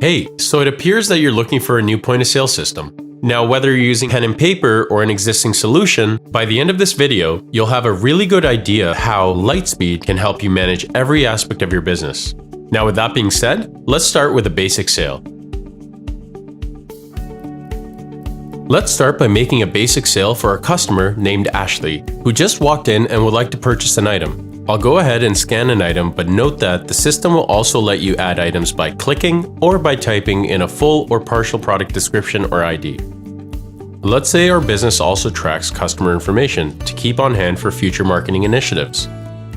Hey, so it appears that you're looking for a new point of sale system. Now, whether you're using pen and paper or an existing solution, by the end of this video, you'll have a really good idea how Lightspeed can help you manage every aspect of your business. Now, with that being said, let's start with a basic sale. Let's start by making a basic sale for a customer named Ashley, who just walked in and would like to purchase an item. I'll go ahead and scan an item, but note that the system will also let you add items by clicking or by typing in a full or partial product description or ID. Let's say our business also tracks customer information to keep on hand for future marketing initiatives.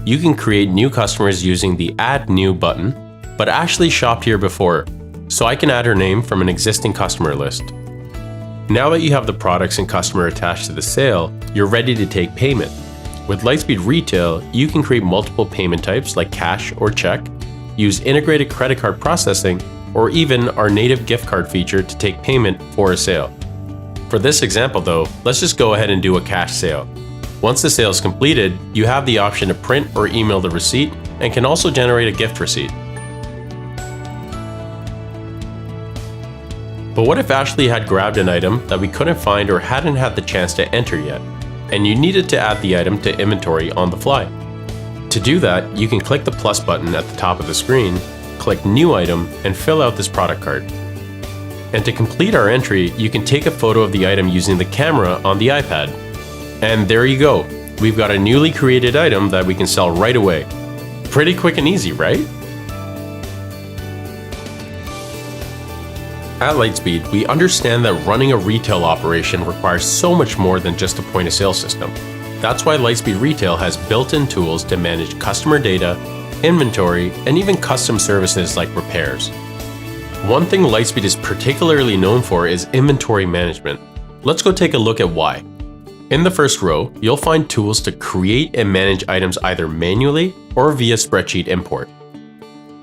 You can create new customers using the Add New button, but Ashley shopped here before, so I can add her name from an existing customer list. Now that you have the products and customer attached to the sale, you're ready to take payment. With Lightspeed Retail, you can create multiple payment types like cash or check, use integrated credit card processing, or even our native gift card feature to take payment for a sale. For this example though, let's just go ahead and do a cash sale. Once the sale is completed, you have the option to print or email the receipt and can also generate a gift receipt. But what if Ashley had grabbed an item that we couldn't find or hadn't had the chance to enter yet, and you needed to add the item to inventory on the fly? To do that, you can click the plus button at the top of the screen, click New Item, and fill out this product card. And to complete our entry, you can take a photo of the item using the camera on the iPad. And there you go, we've got a newly created item that we can sell right away. Pretty quick and easy, right? At Lightspeed, we understand that running a retail operation requires so much more than just a point-of-sale system. That's why Lightspeed Retail has built-in tools to manage customer data, inventory, and even custom services like repairs. One thing Lightspeed is particularly known for is inventory management. Let's go take a look at why. In the first row, you'll find tools to create and manage items either manually or via spreadsheet import.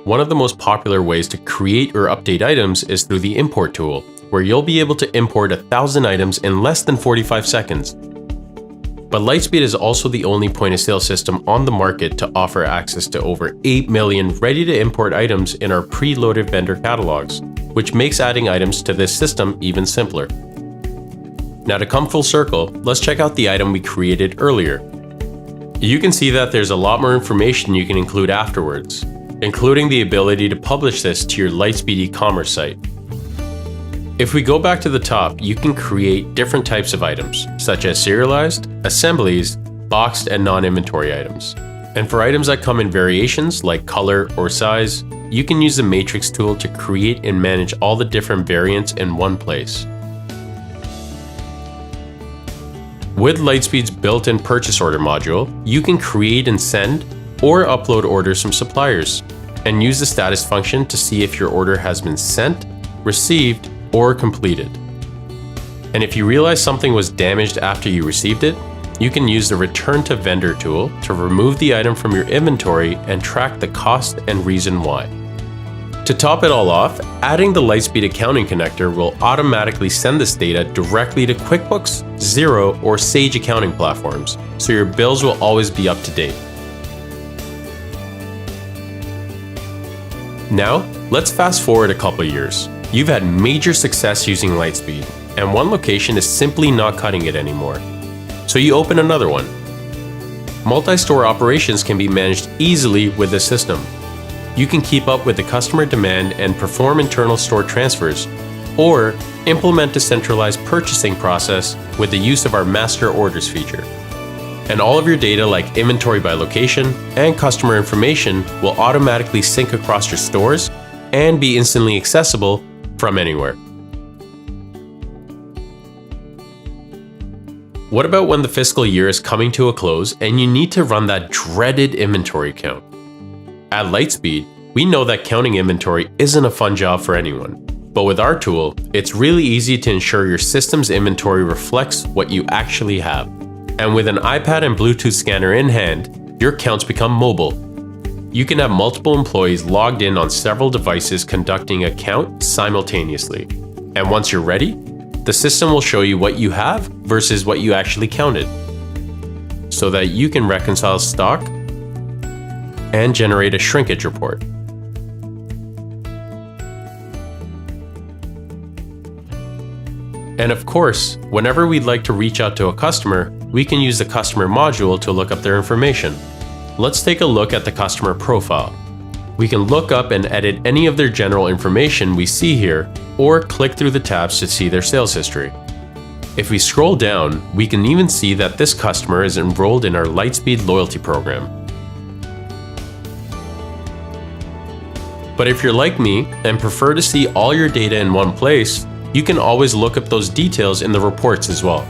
One of the most popular ways to create or update items is through the import tool, where you'll be able to import 1,000 items in less than 45 seconds. But Lightspeed is also the only point-of-sale system on the market to offer access to over 8 million ready-to-import items in our preloaded vendor catalogs, which makes adding items to this system even simpler. Now to come full circle, let's check out the item we created earlier. You can see that there's a lot more information you can include afterwards, including the ability to publish this to your Lightspeed e-commerce site. If we go back to the top, you can create different types of items, such as serialized, assemblies, boxed, and non-inventory items. And for items that come in variations like color or size, you can use the matrix tool to create and manage all the different variants in one place. With Lightspeed's built-in purchase order module, you can create and send or upload orders from suppliers, and use the status function to see if your order has been sent, received, or completed. And if you realize something was damaged after you received it, you can use the Return to Vendor tool to remove the item from your inventory and track the cost and reason why. To top it all off, adding the Lightspeed accounting connector will automatically send this data directly to QuickBooks, Xero, or Sage accounting platforms, so your bills will always be up to date. Now, let's fast forward a couple years. You've had major success using Lightspeed, and one location is simply not cutting it anymore. So you open another one. Multi-store operations can be managed easily with this system. You can keep up with the customer demand and perform internal store transfers, or implement a centralized purchasing process with the use of our Master Orders feature. And all of your data like inventory by location and customer information will automatically sync across your stores and be instantly accessible from anywhere. What about when the fiscal year is coming to a close and you need to run that dreaded inventory count? At Lightspeed, we know that counting inventory isn't a fun job for anyone. But with our tool, it's really easy to ensure your system's inventory reflects what you actually have. And with an iPad and Bluetooth scanner in hand, your counts become mobile. You can have multiple employees logged in on several devices conducting a count simultaneously. And once you're ready, the system will show you what you have versus what you actually counted, so that you can reconcile stock and generate a shrinkage report. And of course, whenever we'd like to reach out to a customer, we can use the customer module to look up their information. Let's take a look at the customer profile. We can look up and edit any of their general information we see here, or click through the tabs to see their sales history. If we scroll down, we can even see that this customer is enrolled in our Lightspeed loyalty program. But if you're like me and prefer to see all your data in one place, you can always look up those details in the reports as well.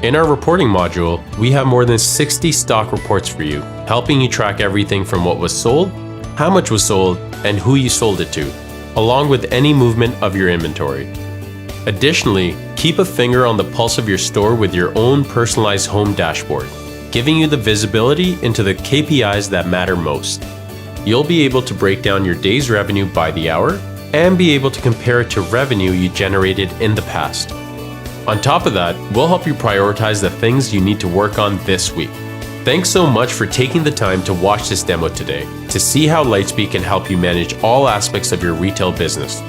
In our reporting module, we have more than 60 stock reports for you, helping you track everything from what was sold, how much was sold, and who you sold it to, along with any movement of your inventory. Additionally, keep a finger on the pulse of your store with your own personalized home dashboard, giving you the visibility into the KPIs that matter most. You'll be able to break down your day's revenue by the hour and be able to compare it to revenue you generated in the past. On top of that, we'll help you prioritize the things you need to work on this week. Thanks so much for taking the time to watch this demo today to see how Lightspeed can help you manage all aspects of your retail business.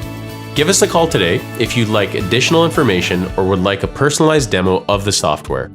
Give us a call today if you'd like additional information or would like a personalized demo of the software.